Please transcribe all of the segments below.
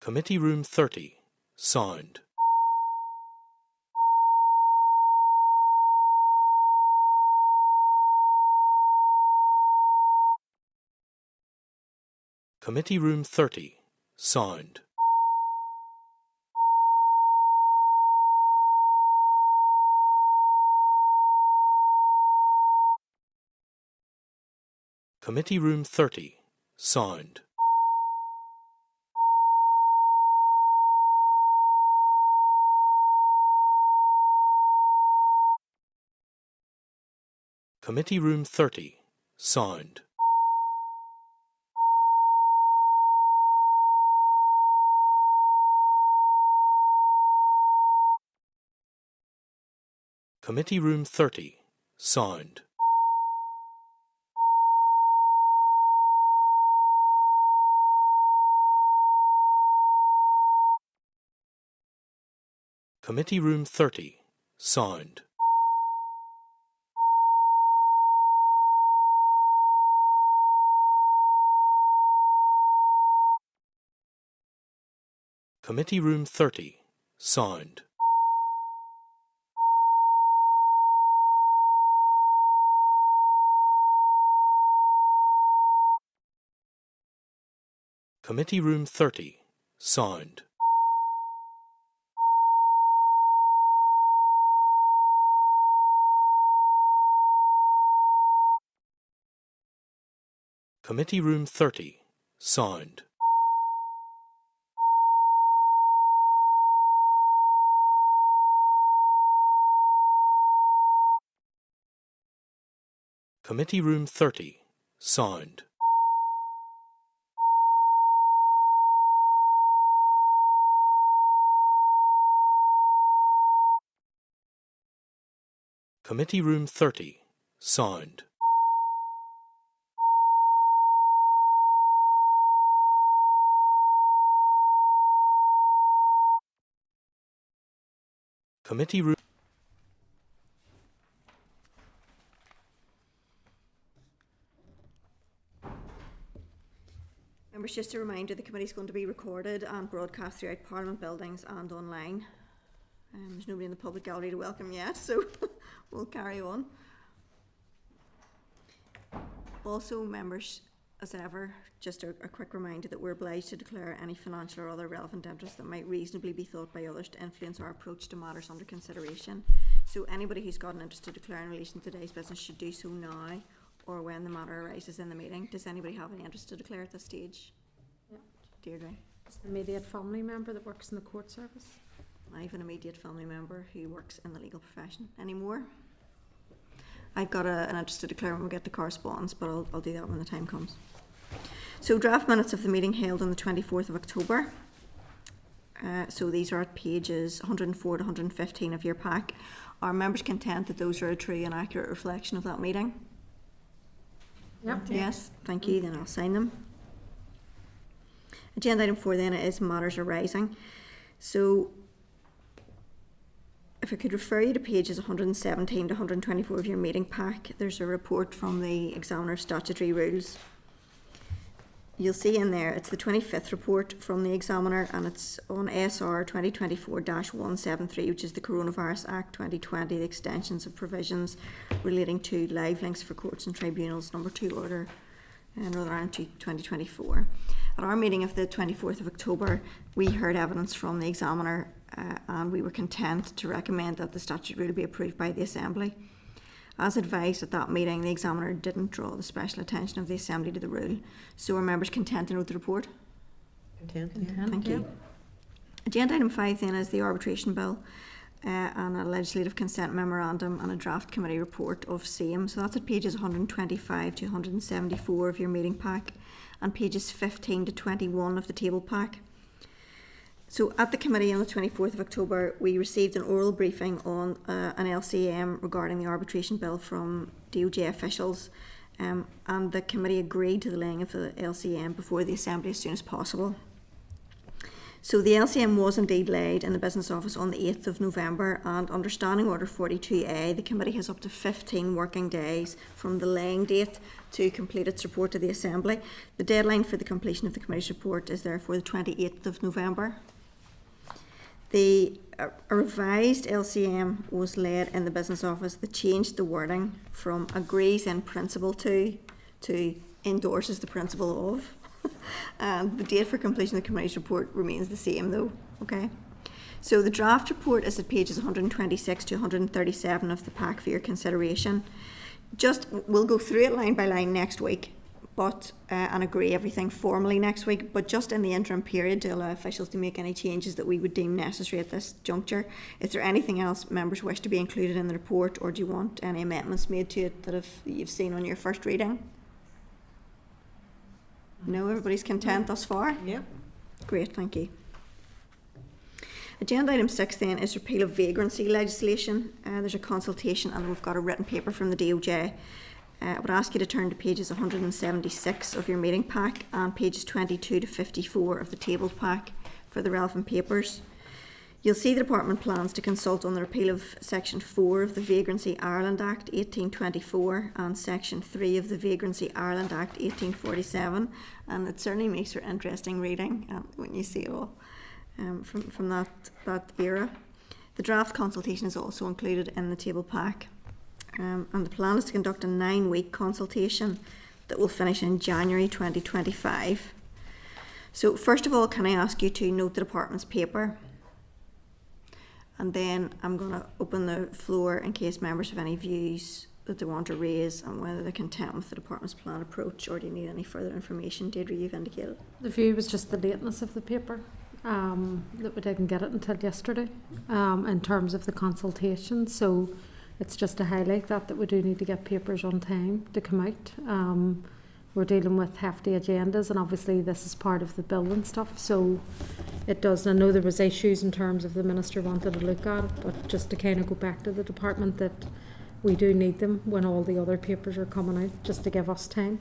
Committee Room 30. Sound. Committee Room 30. Sound. Committee Room 30. Sound. Committee Room 30. Sound. Committee Room 30. Sound. Committee Room 30. Sound. Committee Room 30. Sound. Committee Room 30. Sound. Committee Room 30. Sound. Committee Room 30. Sound. Committee Room 30. Sound. Committee Room. Members, just a reminder, the committee is going to be recorded and broadcast throughout Parliament buildings and online. There's nobody in the public gallery to welcome yet, so we'll carry on. Also, members, as ever, just a quick reminder that we're obliged to declare any financial or other relevant interest that might reasonably be thought by others to influence our approach to matters under consideration. So anybody who's got an interest to declare in relation to today's business should do so now or when the matter arises in the meeting. Does anybody have any interest to declare at this stage? Yeah. Deirdre? It's an immediate family member that works in the court service. I have an immediate family member who works in the legal profession. Any more? I've got an interest to declare when we get to correspondence, but I'll do that when the time comes. So draft minutes of the meeting held on the 24th of October. So these are at pages 104 to 115 of your pack. Are members content that those are a true and accurate reflection of that meeting? Yep. Yes, thank you. Then I'll sign them. Agenda item 4 then is matters arising. So if I could refer you to pages 117 to 124 of your meeting pack, there's a report from the Examiner Statutory Rules. You'll see in there, it's the 25th report from the Examiner, and it's on SR 2024-173, which is the Coronavirus Act 2020, the extensions of provisions relating to live links for courts and tribunals, number 2 order, Northern Ireland 2024. At our meeting of the 24th of October, we heard evidence from the Examiner and we were content to recommend that the statute rule be approved by the Assembly. As advised at that meeting, the Examiner didn't draw the special attention of the Assembly to the rule. So are members content to note the report? Content. Thank you. Agenda item 5 then is the Arbitration Bill and a Legislative Consent Memorandum and a draft committee report of same. So that's at pages 125 to 174 of your meeting pack and pages 15 to 21 of the table pack. So at the committee on the 24th of October, we received an oral briefing on an LCM regarding the Arbitration Bill from DOJ officials, and the committee agreed to the laying of the LCM before the Assembly as soon as possible. So the LCM was indeed laid in the Business Office on the 8th of November, and under Standing Order 42A, the committee has up to 15 working days from the laying date to complete its report to the Assembly. The deadline for the completion of the committee's report is therefore the 28th of November. A revised LCM was laid in the Business Office that changed the wording from agrees in principle to endorses the principle of. And the date for completion of the committee's report remains the same though, okay? So the draft report is at pages 126 to 137 of the pack for your consideration. We'll go through it line by line next week, but and agree everything formally next week, but just in the interim period to allow officials to make any changes that we would deem necessary at this juncture. Is there anything else members wish to be included in the report, or do you want any amendments made to it that you've seen on your first reading? No, everybody's content thus far? Yeah. Great, thank you. Agenda item 6 then is repeal of vagrancy legislation. There's a consultation and we've got a written paper from the DOJ. I would ask you to turn to pages 176 of your meeting pack and pages 22 to 54 of the tabled pack for the relevant papers. You'll see the department plans to consult on the repeal of Section 4 of the Vagrancy Ireland Act 1824 and Section 3 of the Vagrancy Ireland Act 1847, and it certainly makes for interesting reading when you see it all from that era. The draft consultation is also included in the table pack, and the plan is to conduct a 9-week consultation that will finish in January 2025. So first of all, can I ask you to note the department's paper? And then I'm going to open the floor in case members have any views that they want to raise and whether they're content with the department's plan approach, or do you need any further information? Deirdre, you've indicated. The view was just the lateness of the paper, that we didn't get it until yesterday, in terms of the consultation. So it's just to highlight that we do need to get papers on time to come out. We're dealing with hefty agendas, and obviously this is part of the bill and stuff, so it does. I know there was issues in terms of the minister wanted to look at it, but just to kind of go back to the department that we do need them when all the other papers are coming out, just to give us time.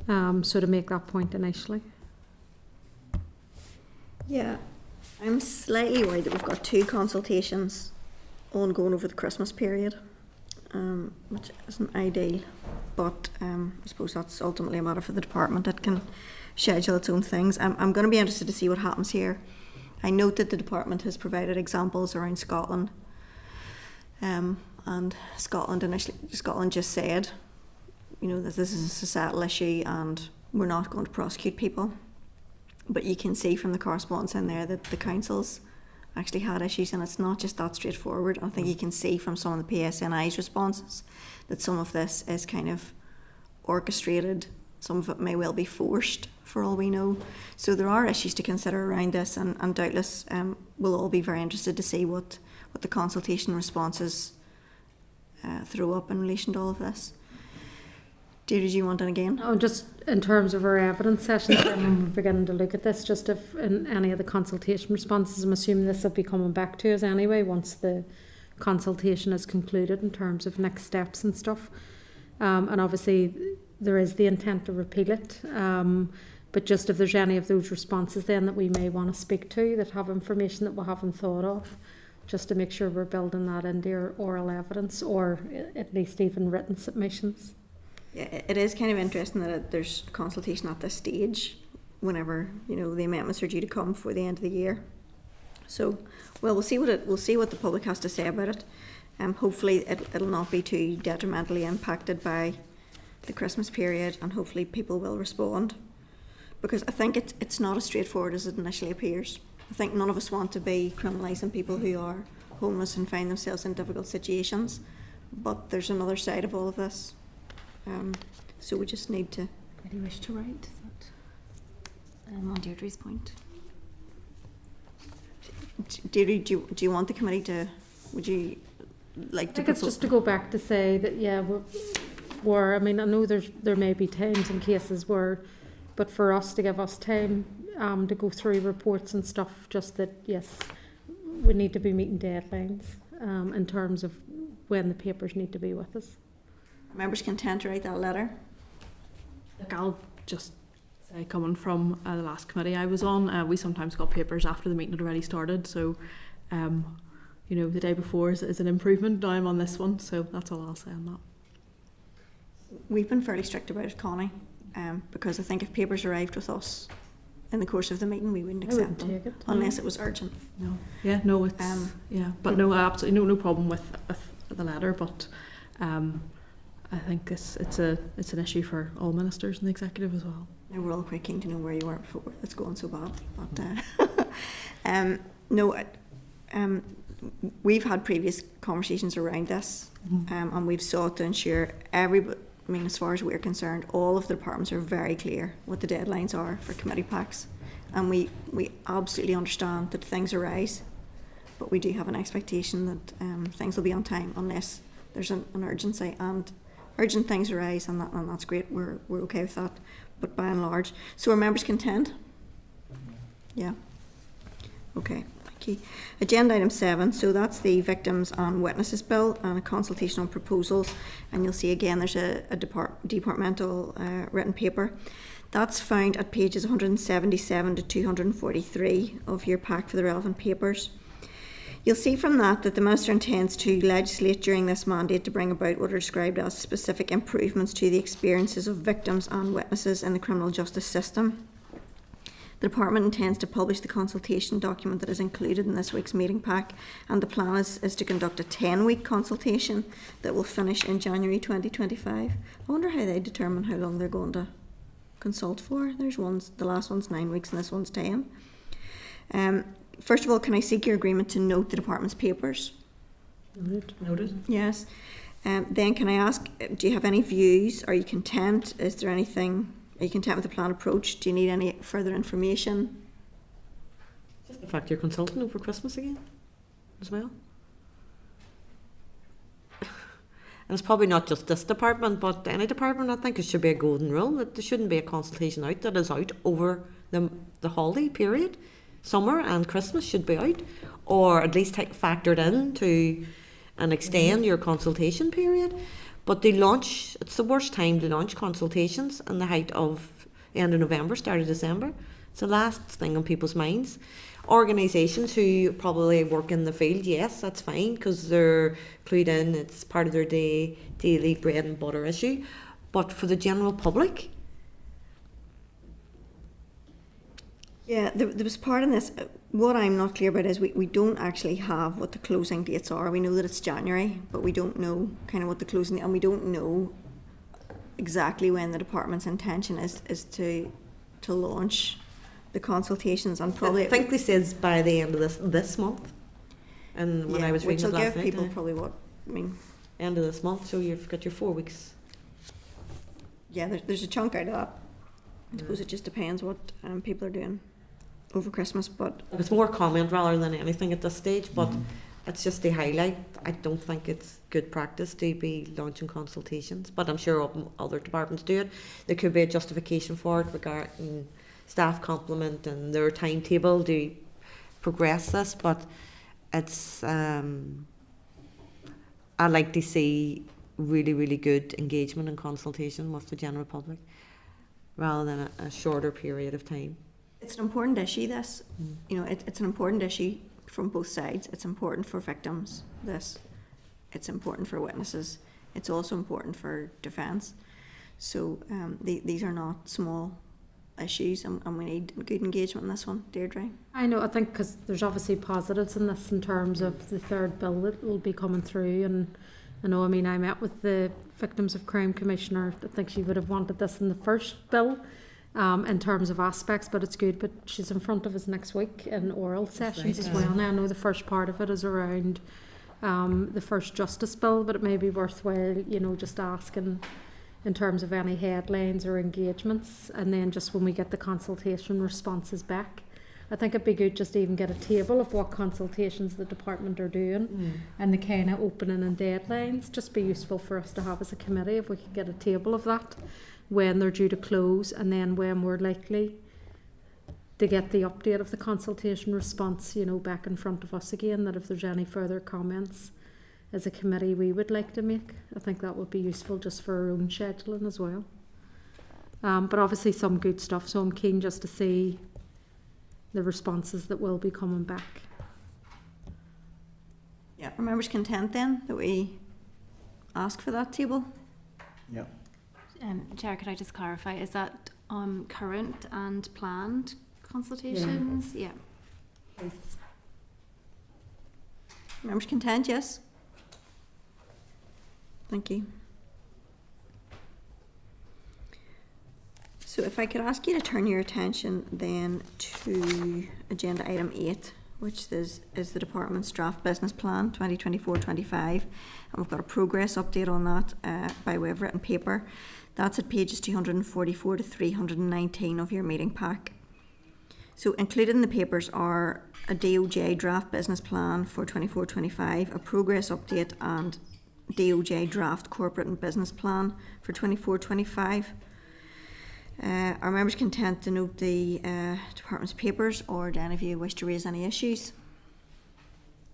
So to make that point initially. Yeah, I'm slightly worried that we've got 2 consultations ongoing over the Christmas period, which isn't ideal. But I suppose that's ultimately a matter for the department. It can schedule its own things. I'm going to be interested to see what happens here. I note that the department has provided examples around Scotland, and Scotland just said, you know, that this is a societal issue and we're not going to prosecute people. But you can see from the correspondence in there that the councils actually had issues, and it's not just that straightforward. I think you can see from some of the PSNI's responses that some of this is kind of orchestrated, some of it may well be forced for all we know. So there are issues to consider around this, and doubtless we'll all be very interested to see what the consultation responses throw up in relation to all of this. Deirdre, do you want it again? Oh, just in terms of our evidence sessions, when we're beginning to look at this, just if in any of the consultation responses, I'm assuming this will be coming back to us anyway once the consultation is concluded in terms of next steps and stuff. And obviously there is the intent to repeal it, but just if there's any of those responses then that we may want to speak to that have information that we haven't thought of, just to make sure we're building that into our oral evidence, or at least even written submissions. Yeah, it is kind of interesting that there's consultation at this stage whenever, you know, the amendments are due to come before the end of the year. So, well, we'll see what the public has to say about it. Hopefully it'll not be too detrimentally impacted by the Christmas period, and hopefully people will respond, because I think it's not as straightforward as it initially appears. I think none of us want to be criminalising people who are homeless and find themselves in difficult situations, but there's another side of all of this. So we just need to... Where do you wish to write? On Deirdre's point. Deirdre, do you want the committee to... Would you like to... I think it's just to go back to say that, yeah, we're I mean, I know there may be times and cases where, but for us to give us time to go through reports and stuff, just that, yes, we need to be meeting deadlines in terms of when the papers need to be with us. Members content to write that letter? Look, I'll just Coming from the last committee I was on, we sometimes got papers after the meeting had already started, so you know, the day before is an improvement. Now I'm on this one, so that's all I'll say on that. We've been fairly strict about it, Connie, because I think if papers arrived with us in the course of the meeting, we wouldn't accept them unless it was urgent. No, yeah, no, it's but no, absolutely no problem with the letter, but I think it's an issue for all ministers and the executive as well. Now, we're all quite keen to know where you were before it's going so bad, but we've had previous conversations around this, and we've sought to ensure as far as we're concerned, all of the departments are very clear what the deadlines are for committee packs, and we absolutely understand that things arise, but we do have an expectation that things will be on time unless there's an urgency, and urgent things arise, and that's great. We're okay with that, but by and large, so are members content? Yeah. Okay. Agenda item 7, so that's the Victims and Witnesses Bill and a consultation on proposals, and you'll see again there's a departmental written paper. That's found at pages 177 to 243 of your pack for the relevant papers. You'll see from that the Minister intends to legislate during this mandate to bring about what are described as specific improvements to the experiences of victims and witnesses in the criminal justice system. The Department intends to publish the consultation document that is included in this week's meeting pack, and the plan is to conduct a 10-week consultation that will finish in January 2025. I wonder how they determine how long they're going to consult for. The last one's 9 weeks and this one's 10. First of all, can I seek your agreement to note the Department's papers? Noted. Yes. Then can I ask, do you have any views? Are you content? Are you content with the plan approach? Do you need any further information? Just the fact you're consulting over Christmas again as well. And it's probably not just this department, but any department. I think it should be a golden rule that there shouldn't be a consultation out that is out over the holiday period. Summer and Christmas should be out, or at least factored into and extend your consultation period. But it's the worst time to launch consultations in the height of end of November, start of December. It's the last thing on people's minds. Organisations who probably work in the field, yes, that's fine, because they're clued in, it's part of their daily bread and butter issue. But for the general public? Yeah, there was part in this. What I'm not clear about is we don't actually have what the closing dates are. We know that it's January, but we don't know kind of what the closing, and we don't know exactly when the department's intention is to launch the consultations, and probably I think this is by the end of this month. And when I was reading it last night, which will give people probably end of this month, so you've got your 4 weeks. Yeah, there's a chunk out of that. I suppose it just depends what people are doing over Christmas, but it's more comment rather than anything at this stage, but it's just to highlight. I don't think it's good practice to be launching consultations, but I'm sure other departments do it. There could be a justification for it regarding staff complement and their timetable to progress this, but it's I like to see really, really good engagement and consultation with the general public rather than a shorter period of time. It's an important issue, this. You know, it's an important issue from both sides. It's important for victims, this. It's important for witnesses. It's also important for defence. So these are not small issues, and we need good engagement in this one. Deirdre? I know, I think because there's obviously positives in this in terms of the third bill that will be coming through, and I know, I met with the Victims of Crime Commissioner. I think she would have wanted this in the first bill in terms of aspects, but it's good. But she's in front of us next week in oral sessions as well. Now, I know the first part of it is around the first Justice Bill, but it may be worthwhile, just asking in terms of any headlines or engagements, and then just when we get the consultation responses back, I think it'd be good just to even get a table of what consultations the department are doing and the kind of opening and deadlines. Just be useful for us to have as a committee if we could get a table of that, when they're due to close, and then when we're likely to get the update of the consultation response, back in front of us again, that if there's any further comments as a committee we would like to make, I think that would be useful just for our own scheduling as well. But obviously some good stuff, so I'm keen just to see the responses that will be coming back. Yeah, are members content then that we ask for that table? Yeah. Chair, could I just clarify, is that current and planned consultations? Yeah. Members content, yes? Thank you. So if I could ask you to turn your attention then to agenda item 8, which is the department's draft business plan 2024-25, and we've got a progress update on that by way of written paper. That's at pages 244 to 319 of your meeting pack. So included in the papers are a DOJ draft business plan for 24-25, a progress update, and DOJ draft corporate and business plan for 24-25. Are members content to note the department's papers, or do any of you wish to raise any issues?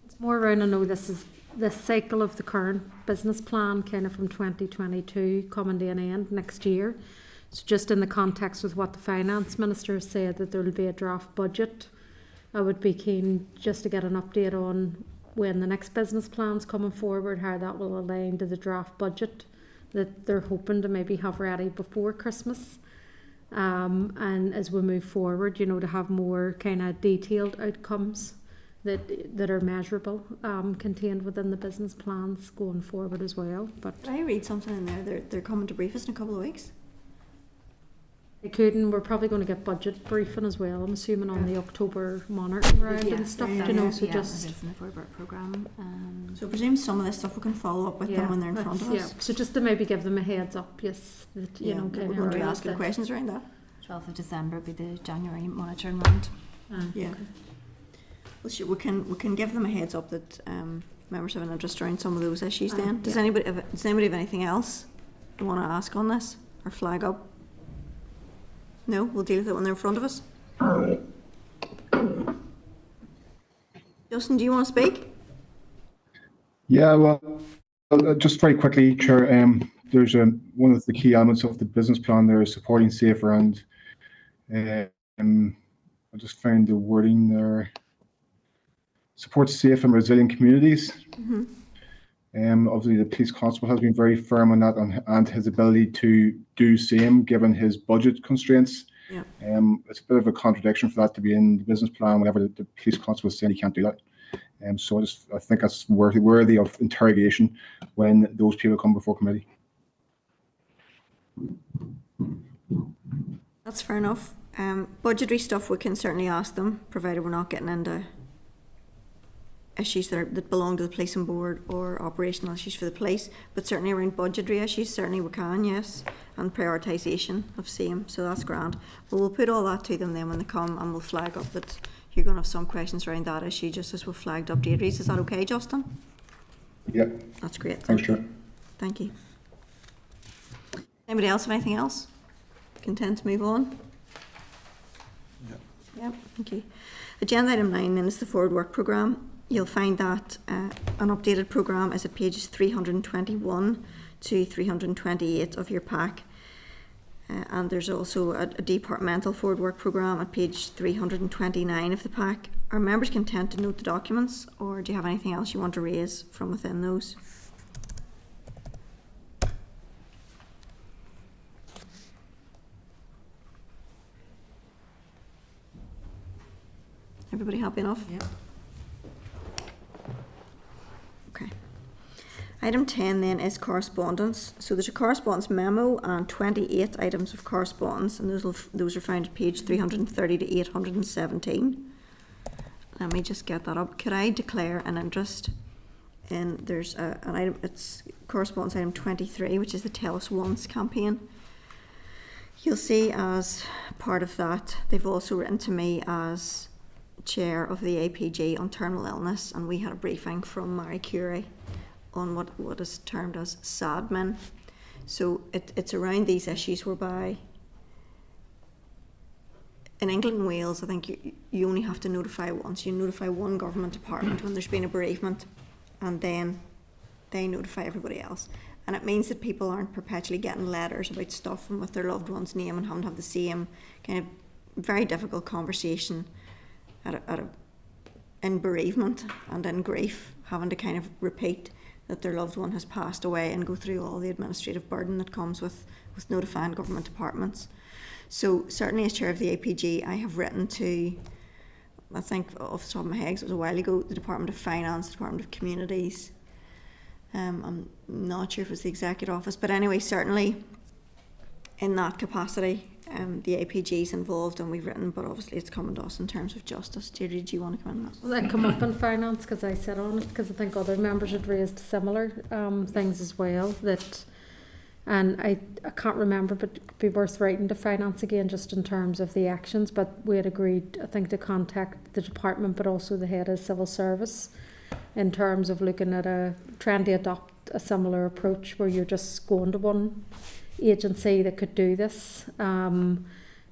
It's more around, I know this is the cycle of the current business plan, kind of from 2022 coming to an end next year. So just in the context with what the finance minister said, that there will be a draft budget, I would be keen just to get an update on when the next business plan's coming forward, how that will align to the draft budget that they're hoping to maybe have ready before Christmas. And as we move forward, you know, to have more kind of detailed outcomes that are measurable, contained within the business plans going forward as well. But Did I read something in there? They're coming to brief us in a couple of weeks. they couldn't. We're probably going to get budget briefing as well. I'm assuming on the October monitoring round and stuff. yeah, You know, yeah, so It just is in the Forward programme. So I presume some of this stuff we can follow up with them when they're in front of us. Yeah. So just to maybe give them a heads up, yes, that you know, we're kind going to be of asking questions around that. 12th of December will be the January monitoring round. Yeah. Well, sure, we can give them a heads up that members have an interest around some of those issues. Then does anybody have anything else they want to ask on this or flag up? No, we'll deal with it when they're in front of us. Justin, do you want to speak? Yeah, well, just very quickly, Chair, there's one of the key elements of the business plan there is supporting safer, and I just found the wording there. Support safe and resilient communities. Obviously, the police constable has been very firm on that, and his ability to do same given his budget constraints. Yeah. It's a bit of a contradiction for that to be in the business plan whenever the police constable is saying he can't do that. So I think that's worthy of interrogation when those people come before committee. That's fair enough. Budgetary stuff we can certainly ask them, provided we're not getting into issues that belong to the policing board or operational issues for the police, but certainly around budgetary issues, certainly we can, yes, and prioritisation of same, so that's grand. But we'll put all that to them then when they come, and we'll flag up that you're going to have some questions around that issue, just as we've flagged up Deirdre's. Is that okay, Justin? Yep. That's great. Thanks, Chair. Thank you. Anybody else have anything else? Content to move on? Yeah, thank you. Agenda item 9 then is the forward work programme. You'll find that an updated programme is at pages 321 to 328 of your pack. And there's also a departmental forward work programme at page 329 of the pack. Are members content to note the documents, or do you have anything else you want to raise from within those? Everybody happy enough? Yeah. Okay. Item 10 then is correspondence. So there's a correspondence memo and 28 items of correspondence, and those are found at page 330 to 817. Let me just get that up. Could I declare an interest in, there's an item, it's correspondence item 23, which is the Tell Us Once campaign. You'll see as part of that, they've also written to me as chair of the APG on terminal illness, and we had a briefing from Marie Curie on what is termed as SADMIN. So it's around these issues whereby in England and Wales, I think you only have to notify once. You notify one government department when there's been a bereavement, and then they notify everybody else. And it means that people aren't perpetually getting letters about stuff and with their loved one's name and having to have the same kind of very difficult conversation in bereavement and in grief, having to kind of repeat that their loved one has passed away and go through all the administrative burden that comes with notifying government departments. So certainly as chair of the APG, I have written to, I think off the top of my head, it was a while ago, the Department of Finance, the Department of Communities. I'm not sure if it was the Executive Office, but anyway, certainly in that capacity, the APG is involved and we've written, but obviously it's coming to us in terms of justice. Deirdre, do you want to come in on that? Well, that come up in finance because I sit on it, because I think other members had raised similar things as well. And I can't remember, but it could be worth writing to finance again just in terms of the actions. But we had agreed, I think, to contact the department, but also the head of civil service, in terms of looking at trying to adopt a similar approach where you're just going to one agency that could do this, and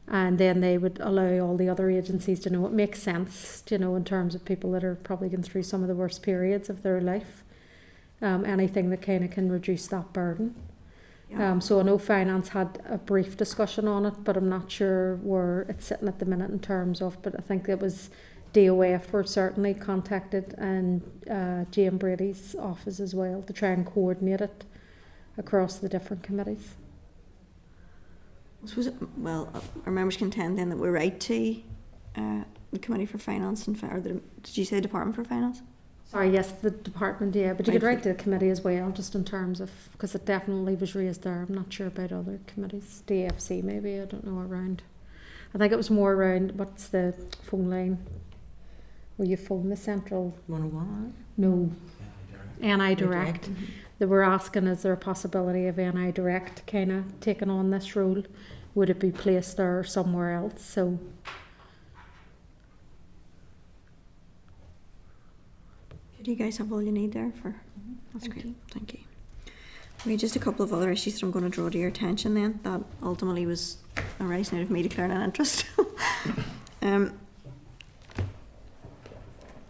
then they would allow all the other agencies to know. It makes sense, you know, in terms of people that are probably going through some of the worst periods of their life. Anything that kind of can reduce that burden. Yeah. So I know finance had a brief discussion on it, but I'm not sure where it's sitting at the minute in terms of, but I think it was DOF were certainly contacted, and Jane Brady's office as well, to try and coordinate it across the different committees. Our members contend then that we're right to the Committee for Finance and did you say Department for Finance? Sorry, yes, the department, yeah, but you could write to the committee as well, just in terms of, because it definitely was raised there. I'm not sure about other committees, DFC maybe, I don't know, around. I think it was more around, what's the phone line? Where you phone the central? 101? No. NI Direct. Mm-hmm. They were asking, is there a possibility of NI Direct kind of taking on this role? Would it be placed there or somewhere else? So. Do you guys have all you need there for? That's great. Thank you. Okay, just a couple of other issues that I'm going to draw to your attention then, that ultimately was arising out of me declaring an interest. And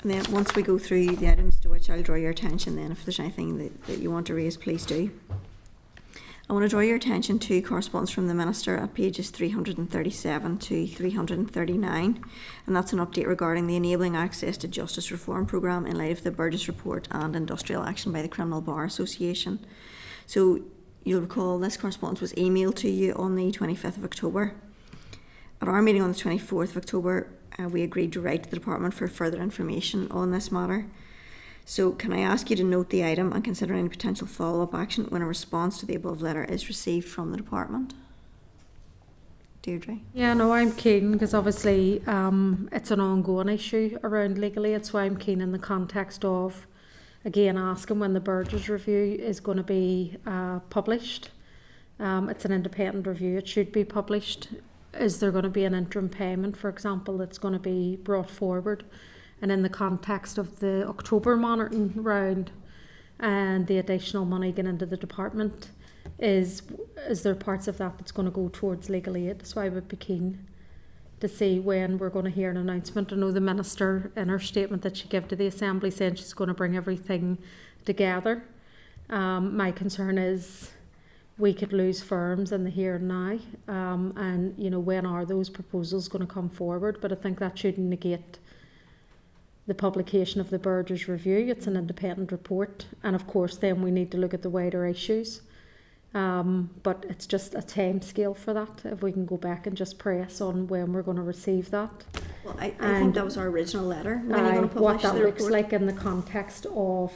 then once we go through the items to which I'll draw your attention, then if there's anything that you want to raise, please do. I want to draw your attention to correspondence from the Minister at pages 337 to 339, and that's an update regarding the Enabling Access to Justice Reform Programme in light of the Burgess Report and industrial action by the Criminal Bar Association. So you'll recall this correspondence was emailed to you on the 25th of October. At our meeting on the 24th of October, we agreed to write to the Department for further information on this matter. So can I ask you to note the item and consider any potential follow-up action when a response to the above letter is received from the Department? Deirdre? Yeah, no, I'm keen, because obviously it's an ongoing issue around legal aid, so I'm keen in the context of, again, asking when the Burgess Review is going to be published. It's an independent review, it should be published. Is there going to be an interim payment, for example, that's going to be brought forward? And in the context of the October monitoring round and the additional money going into the department, is there parts of that that's going to go towards legal aid? So I would be keen to see when we're going to hear an announcement. I know the Minister in her statement that she gave to the Assembly said she's going to bring everything together. My concern is we could lose firms in the here and now, and you know, when are those proposals going to come forward? But I think that shouldn't negate the publication of the Burgess Review. It's an independent report, and of course then we need to look at the wider issues, but it's just a time scale for that, if we can go back and just press on when we're going to receive that. Well, I think that was our original letter. When are you going to publish what that the looks report? like in the context of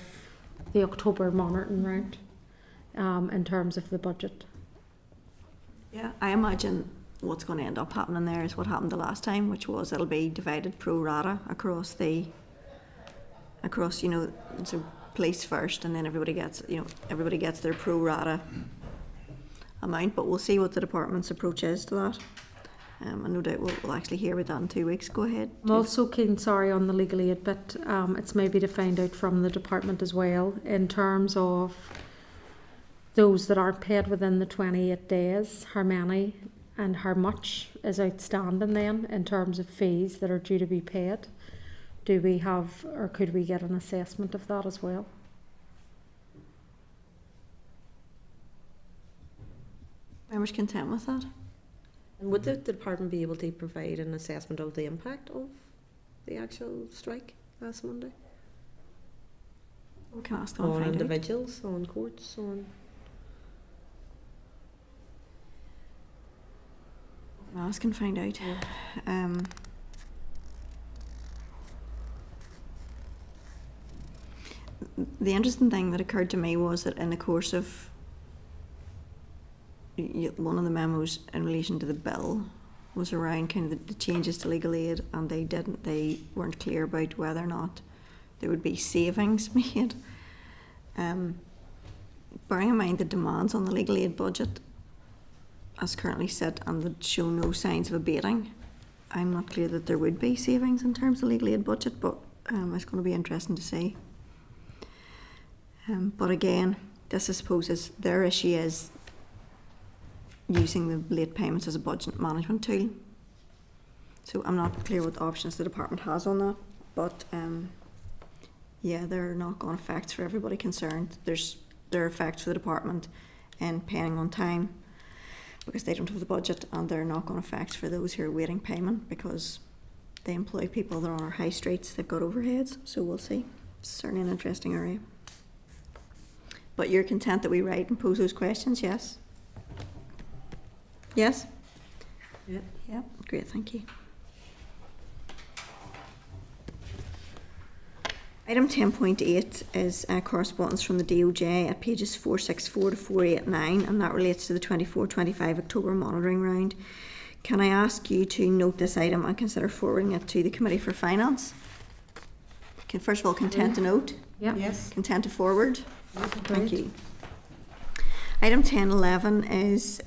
the October monitoring round, in terms of the budget. Yeah, I imagine what's going to end up happening there is what happened the last time, which was it'll be divided pro rata across you know, so police first, and then everybody gets their pro rata amount. But we'll see what the department's approach is to that. And no doubt we'll actually hear about that in 2 weeks. Go ahead. I'm also keen, sorry, on the legal aid bit. It's maybe to find out from the department as well, in terms of those that aren't paid within the 28 days, how many and how much is outstanding then in terms of fees that are due to be paid. Do we have, or could we get an assessment of that as well? Members content with that? And would the department be able to provide an assessment of the impact of the actual strike last Monday? We can ask them and On find out. individuals, on courts, on... Ask and find out. The interesting thing that occurred to me was that in the course of one of the memos in relation to the bill was around kind of the changes to legal aid, and they weren't clear about whether or not there would be savings made. Bearing in mind the demands on the legal aid budget as currently set and that show no signs of abating, I'm not clear that there would be savings in terms of legal aid budget, but it's going to be interesting to see. But again, this I suppose is their issue is using the late payments as a budget management tool. So I'm not clear what options the department has on that, but yeah, there are knock-on effects for everybody concerned. There are effects for the department in paying on time because they don't have the budget, and there are knock-on effects for those who are waiting payment because they employ people that are on our high streets, they've got overheads, so we'll see. It's certainly an interesting area. But you're content that we write and pose those questions, yes? Yes? Yeah. Yeah, great, thank you. Item 10.8 is correspondence from the DOJ at pages 464 to 489, and that relates to the 24-25 October monitoring round. Can I ask you to note this item and consider forwarding it to the Committee for Finance? First of all, content to note? Yeah. Yes. Content to forward? Thank Great. you. Item 10.11 is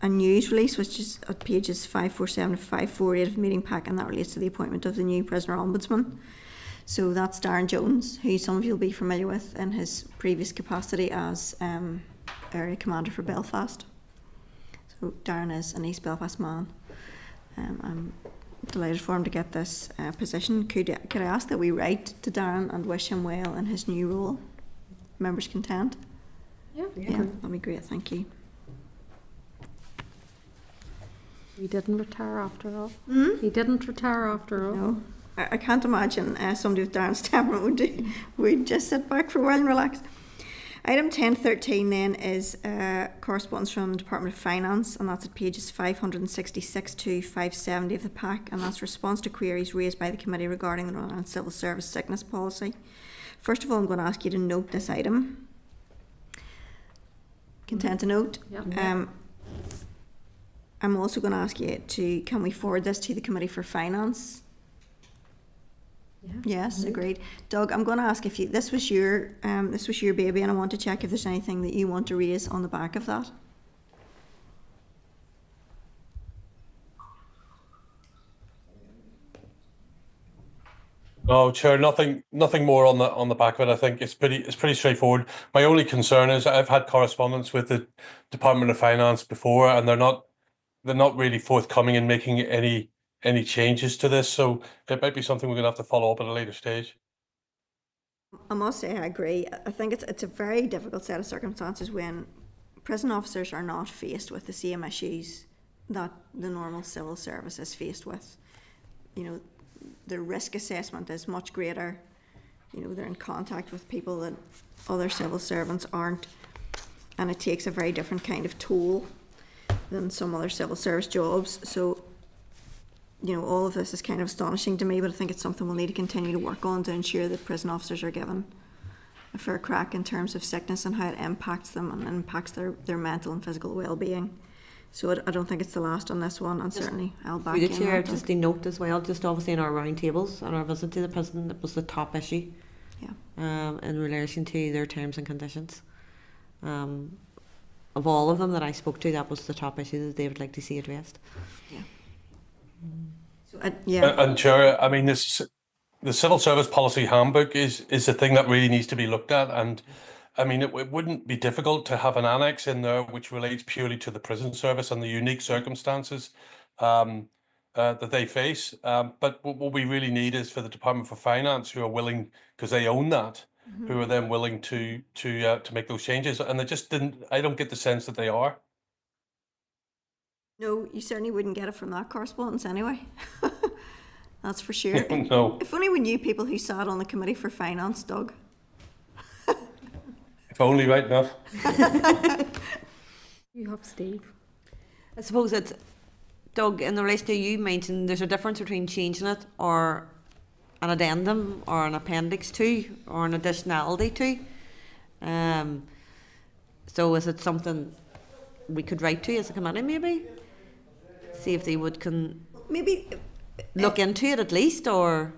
a news release, which is at pages 547 to 548 of the meeting pack, and that relates to the appointment of the new prisoner ombudsman. So that's Darren Jones, who some of you will be familiar with in his previous capacity as area commander for Belfast. So Darren is an East Belfast man. I'm delighted for him to get this position. Could I ask that we write to Darren and wish him well in his new role? Members content? Yeah. Yeah, that'd be great, thank you. He didn't retire after all. Hmm? He didn't retire after all. No, I can't imagine somebody with Darren's temperament would just sit back for a while and relax. Item 10.13 then is correspondence from the Department of Finance, and that's at pages 566 to 570 of the pack, and that's response to queries raised by the committee regarding the Northern Ireland Civil Service Sickness Policy. First of all, I'm going to ask you to note this item. Content to note? Yeah. I'm also going to ask you to, can we forward this to the Committee for Finance? Yeah. Yes, agreed. Doug, I'm going to ask if you, this was your baby, and I want to check if there's anything that you want to raise on the back of that. No, Chair, nothing more on the back of it. I think it's pretty straightforward. My only concern is I've had correspondence with the Department of Finance before, and they're not really forthcoming in making any changes to this. So it might be something we're going to have to follow up at a later stage. I must say I agree. I think it's a very difficult set of circumstances when prison officers are not faced with the same issues that the normal civil service is faced with. You know, the risk assessment is much greater. You know, they're in contact with people that other civil servants aren't, and it takes a very different kind of toll than some other civil service jobs. So, you know, all of this is kind of astonishing to me, but I think it's something we'll need to continue to work on to ensure that prison officers are given a fair crack in terms of sickness and how it impacts them and impacts their mental and physical well-being. So I don't think it's the last on this one, and certainly I'll back Through the in Chair, on that. just a note as well, just obviously in our round tables and our visit to the prison, it was the top issue. Yeah. In relation to their terms and conditions. Of all of them that I spoke to, that was the top issue that they would like to see addressed. Yeah. So, yeah. And Chair, I mean, the Civil Service Policy Handbook is the thing that really needs to be looked at, and I mean, it wouldn't be difficult to have an annex in there which relates purely to the prison service and the unique circumstances that they face. But what we really need is for the Department for Finance, who are willing, because they own that, who are then willing to make those changes. And they just didn't. I don't get the sense that they are. No, you certainly wouldn't get it from that correspondence anyway. That's for sure. No, If only we knew people who sat on the Committee for Finance, Doug. if only right enough. You have Steve. I suppose it's, Doug, in relation to you mentioned there's a difference between changing it or an addendum or an appendix to or an additionality to. So is it something we could write to as a committee maybe? See if they would Maybe, look into it at least, or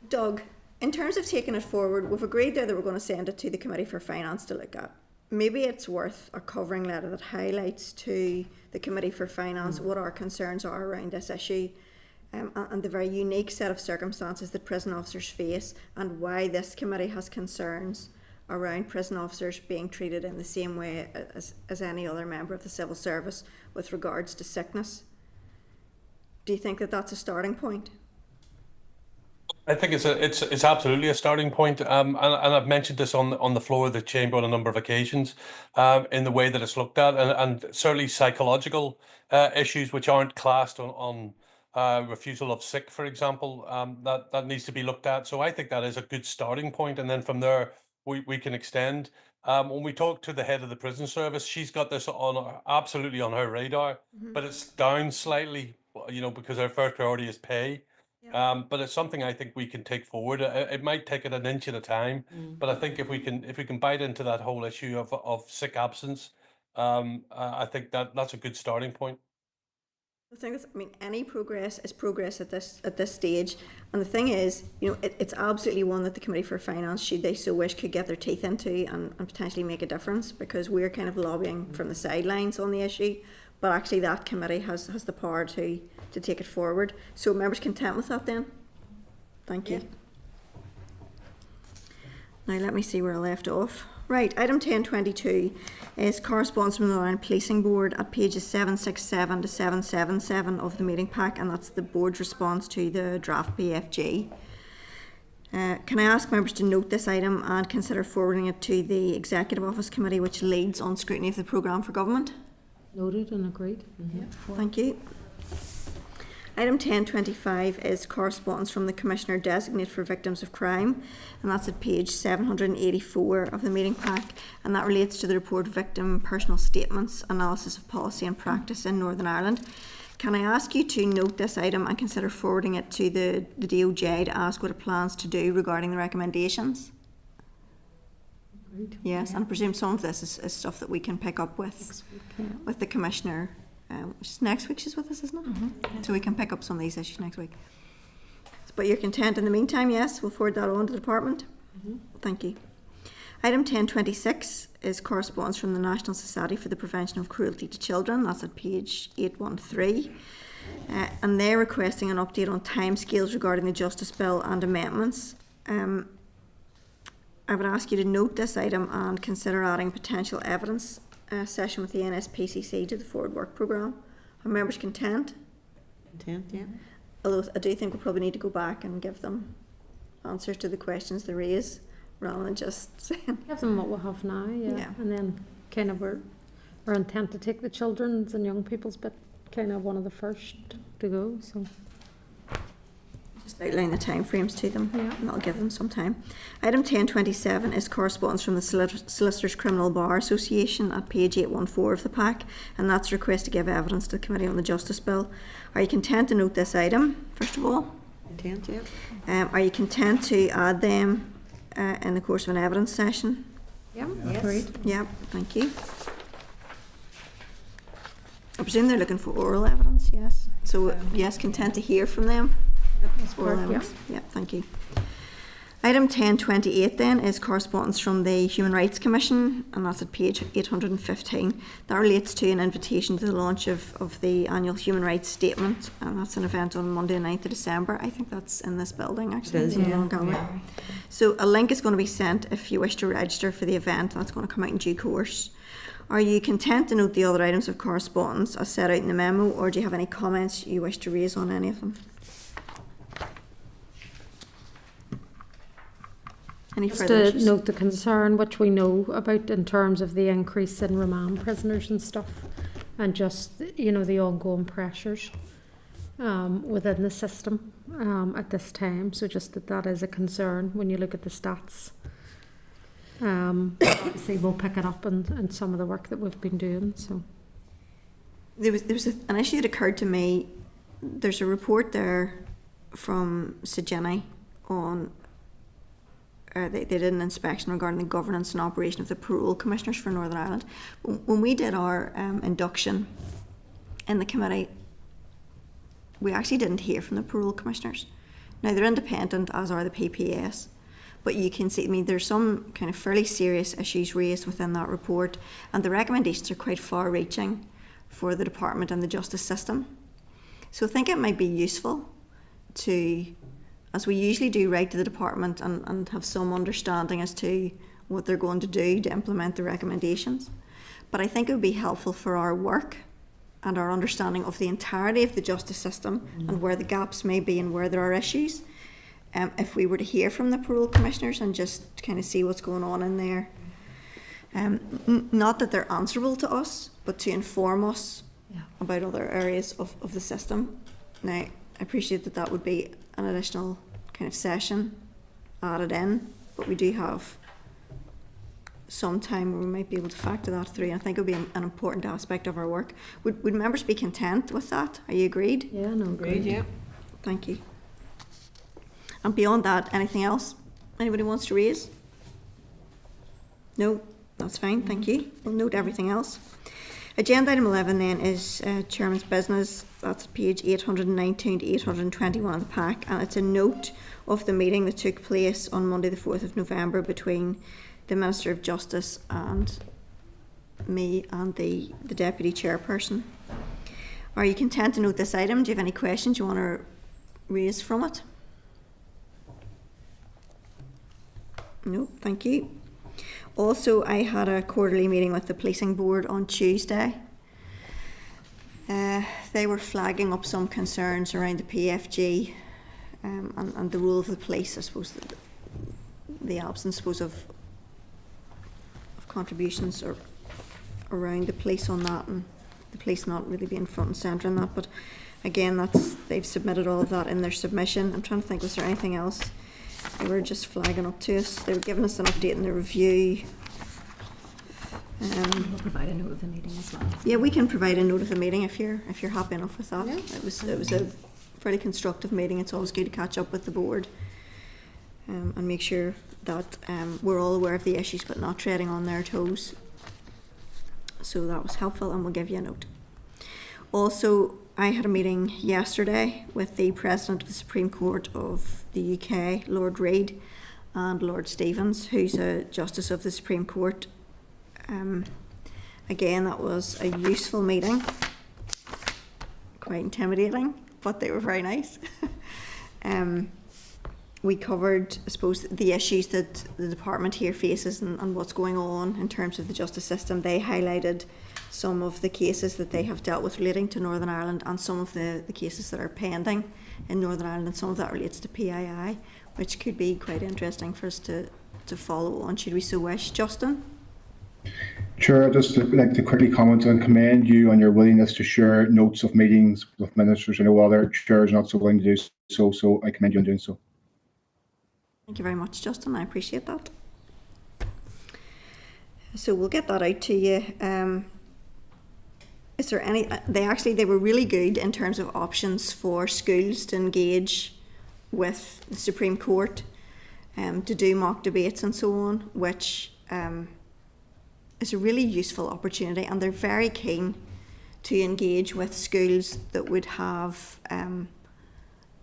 Doug, in terms of taking it forward, we've agreed there that we're going to send it to the Committee for Finance to look at. Maybe it's worth a covering letter that highlights to the Committee for Finance what our concerns are around this issue, and the very unique set of circumstances that prison officers face, and why this committee has concerns around prison officers being treated in the same way as any other member of the civil service with regards to sickness. Do you think that that's a starting point? I think it's absolutely a starting point, and I've mentioned this on the floor of the chamber on a number of occasions, in the way that it's looked at, and certainly psychological issues which aren't classed on refusal of sick, for example, that needs to be looked at. So I think that is a good starting point, and then from there we can extend. When we talk to the head of the prison service, she's got this absolutely on her radar, but it's down slightly, because her first priority is pay. But it's something I think we can take forward. It might take it an inch at a time, but I think if we can bite into that whole issue of sick absence, I think that's a good starting point. The thing is, any progress is progress at this stage, and the thing is, it's absolutely one that the Committee for Finance, should they so wish, could get their teeth into and potentially make a difference, because we're kind of lobbying from the sidelines on the issue, but actually that committee has the power to take it forward. So members content with that then? Thank you. Now let me see where I left off. Right, item 1022 is correspondence from the Northern Policing Board at pages 767 to 777 of the meeting pack, and that's the board's response to the draft PFG. Can I ask members to note this item and consider forwarding it to the Executive Office Committee, which leads on scrutiny of the programme for government? Noted and agreed. Thank you. Item 1025 is correspondence from the Commissioner Designate for Victims of Crime, and that's at page 784 of the meeting pack, and that relates to the report Victim Personal Statements, Analysis of Policy and Practice in Northern Ireland. Can I ask you to note this item and consider forwarding it to the DOJ to ask what it plans to do regarding the recommendations? Agreed. Yes, and I presume some of this is stuff that we can pick up with the Commissioner. Which is next week she's with us, isn't it? So we can pick up some of these issues next week. But you're content in the meantime, yes? We'll forward that on to the department. Thank you. Item 1026 is correspondence from the National Society for the Prevention of Cruelty to Children. That's at page 813. And they're requesting an update on timescales regarding the Justice Bill and amendments. I would ask you to note this item and consider adding potential evidence session with the NSPCC to the Forward Work Programme. Are members content? Content, yeah. Although I do think we probably need to go back and give them answers to the questions they raise, rather than just saying. Give them what we have now, yeah. And then kind of our intent to take the children's and young people's bit kind of one of the first to go. So just outline the time frames to them, yeah, and that'll give them some time. Item 1027 is correspondence from the Solicitors Criminal Bar Association at page 814 of the pack, and that's a request to give evidence to the Committee on the Justice Bill. Are you content to note this item, first of all? Content, yeah. Are you content to add them in the course of an evidence session? yeah, Yes. great. Yeah, thank you. I presume they're looking for oral evidence, yes? So, yes, content to hear from them? Oral evidence. Yeah, thank you. Item 1028 then is correspondence from the Human Rights Commission, and that's at page 815. That relates to an invitation to the launch of the annual Human Rights Statement, and that's an event on Monday the 9th of December. I think that's in this building, actually. It is, in the yeah. Long Gallery. So a link is going to be sent if you wish to register for the event. That's going to come out in due course. Are you content to note the other items of correspondence as set out in the memo, or do you have any comments you wish to raise on any of them? Any Just further to issues? note the concern which we know about in terms of the increase in remand prisoners and stuff. and just, you know, the ongoing pressures within the system at this time. So just that is a concern when you look at the stats. Obviously we'll pick it up in some of the work that we've been doing. So There was an issue that occurred to me. There's a report there from Jenny on they did an inspection regarding the governance and operation of the parole commissioners for Northern Ireland. When we did our induction in the committee, we actually didn't hear from the parole commissioners. Now they're independent, as are the PPS, but you can see, I mean, there's some kind of fairly serious issues raised within that report, and the recommendations are quite far-reaching for the department and the justice system. So I think it might be useful to, as we usually do, write to the department and have some understanding as to what they're going to do to implement the recommendations. But I think it would be helpful for our work and our understanding of the entirety of the justice system and where the gaps may be and where there are issues, if we were to hear from the parole commissioners and just kind of see what's going on in there. Not that they're answerable to us, but to inform us about other areas of the system. Now, I appreciate that would be an additional kind of session added in, but we do have some time where we might be able to factor that through, and I think it would be an important aspect of our work. Would members be content with that? Are you agreed? yeah, no, Agreed, yeah. Thank you. And beyond that, anything else anybody wants to raise? No, that's fine, thank you. We'll note everything else. Agenda item 11 then is Chairman's business. That's page 819 to 821 of the pack, and it's a note of the meeting that took place on Monday the 4th of November between the Minister of Justice and me and the Deputy Chairperson. Are you content to note this item? Do you have any questions you want to raise from it? No, thank you. Also, I had a quarterly meeting with the policing board on Tuesday. They were flagging up some concerns around the PFG and the role of the police. I suppose the absence, I suppose, of contributions or around the police on that, and the police not really being front and centre in that. But again, they've submitted all of that in their submission. I'm trying to think, was there anything else they were just flagging up to us? They were giving us an update in the review. We'll provide a note of the meeting as well. Yeah, we can provide a note of the meeting if you're happy enough with that. Yeah. It was a fairly constructive meeting. It's always good to catch up with the board and make sure that we're all aware of the issues but not treading on their toes. So that was helpful, and we'll give you a note. Also, I had a meeting yesterday with the President of the Supreme Court of the UK, Lord Reid, and Lord Stevens, who's a Justice of the Supreme Court. Again, that was a useful meeting, quite intimidating, but they were very nice. We covered, I suppose, the issues that the department here faces and what's going on in terms of the justice system. They highlighted some of the cases that they have dealt with relating to Northern Ireland and some of the cases that are pending in Northern Ireland, and some of that relates to PII, which could be quite interesting for us to follow on, should we so wish. Justin? Chair, I'd just like to quickly comment and commend you on your willingness to share notes of meetings with ministers. I know other chairs are not so willing to do so I commend you on doing so. Thank you very much, Justin. I appreciate that. So we'll get that out to you. Is there any? They were really good in terms of options for schools to engage with the Supreme Court, to do mock debates and so on, which is a really useful opportunity, and they're very keen to engage with schools that would have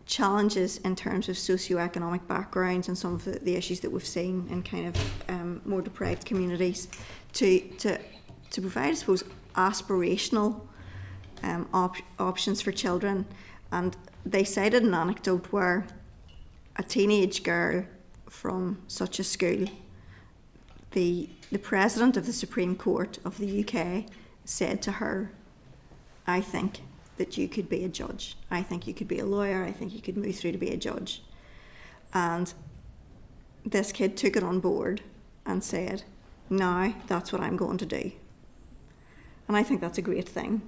challenges in terms of socioeconomic backgrounds and some of the issues that we've seen in kind of more deprived communities, to provide, I suppose, aspirational options for children. And they cited an anecdote where a teenage girl from such a school, the President of the Supreme Court of the UK said to her, "I think that you could be a judge. I think you could be a lawyer. I think you could move through to be a judge." And this kid took it on board and said, "Now that's what I'm going to do." And I think that's a great thing.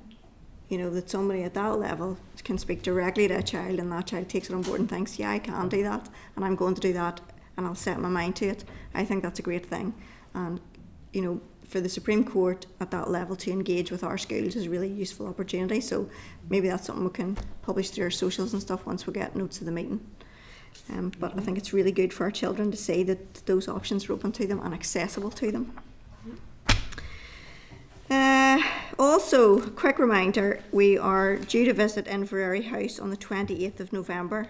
You know, that somebody at that level can speak directly to a child and that child takes it on board and thinks, yeah, I can do that and I'm going to do that and I'll set my mind to it. I think that's a great thing. And, you know, for the Supreme Court at that level to engage with our schools is a really useful opportunity. So maybe that's something we can publish through our socials and stuff once we get notes of the meeting. But I think it's really good for our children to see that those options are open to them and accessible to them. Also, quick reminder, we are due to visit Inverary House on the 28th of November.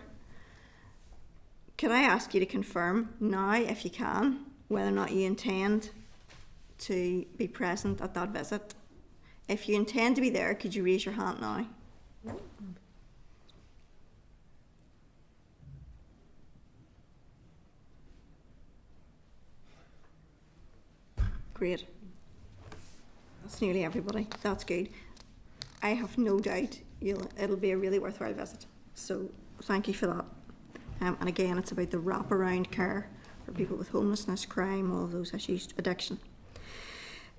Could I ask you to confirm now, if you can, whether or not you intend to be present at that visit? If you intend to be there, could you raise your hand now? Great. That's nearly everybody. That's good. I have no doubt it'll be a really worthwhile visit. So thank you for that. And again, it's about the wraparound care for people with homelessness, crime, all of those issues, addiction.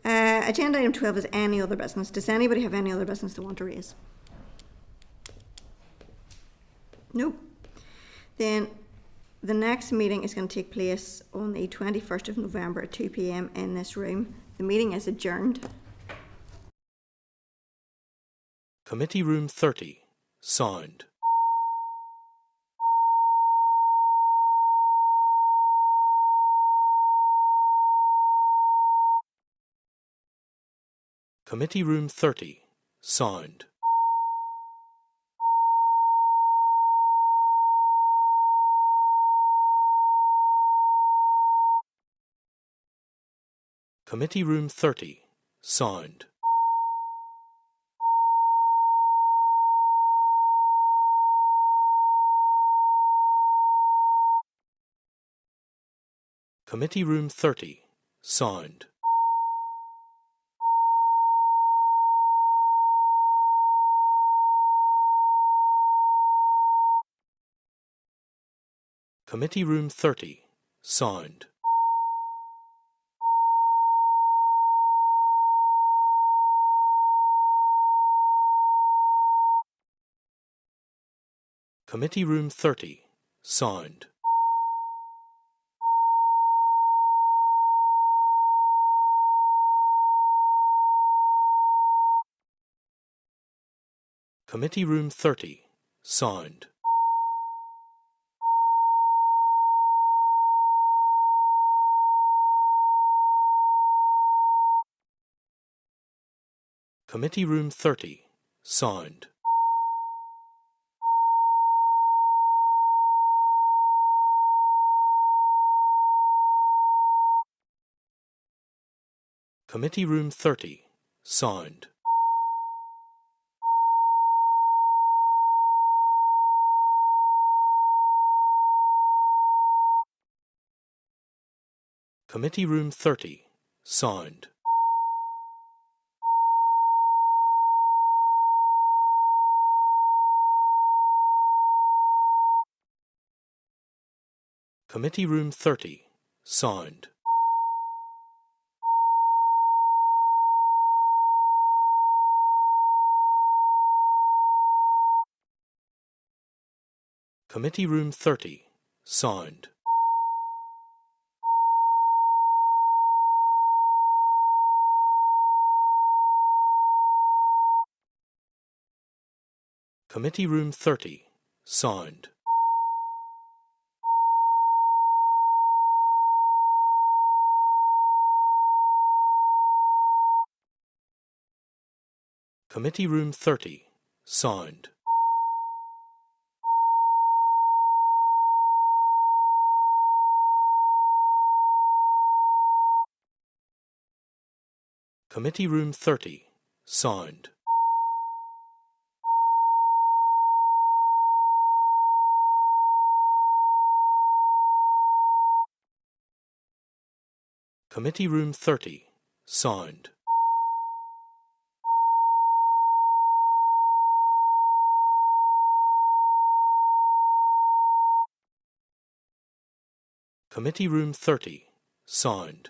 Agenda item 12 is any other business. Does anybody have any other business they want to raise? Nope. Then the next meeting is going to take place on the 21st of November at 2 p.m. in this room. The meeting is adjourned. Committee Room 30, sound. Committee Room 30, sound. Committee Room 30, sound. Committee Room 30, sound. Committee Room 30, sound. Committee Room 30, sound. Committee Room 30, sound. Committee Room 30, sound. Committee Room 30, sound. Committee Room 30, sound. Committee Room 30, sound. Committee Room 30, sound. Committee Room 30, sound. Committee Room 30, sound. Committee Room 30, sound. Committee Room 30, sound. Committee Room 30, sound.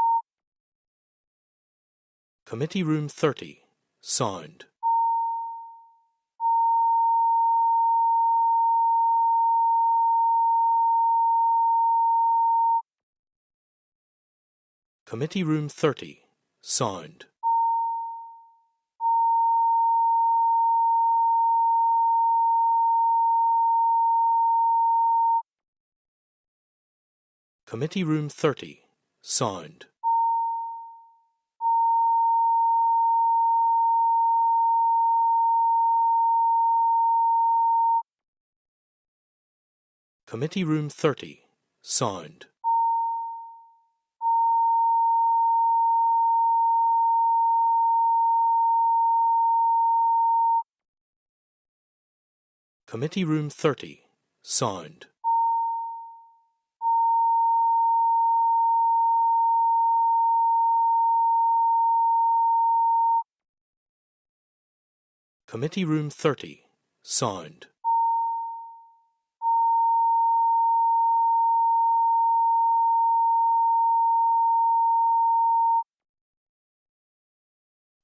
Committee Room 30, sound. Committee Room 30, sound. Committee Room 30, sound. Committee Room 30, sound. Committee Room 30, sound. Committee Room 30, sound.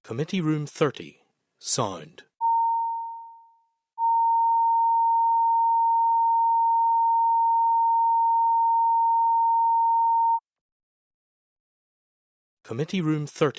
Committee Room 30, sound. Committee Room 30.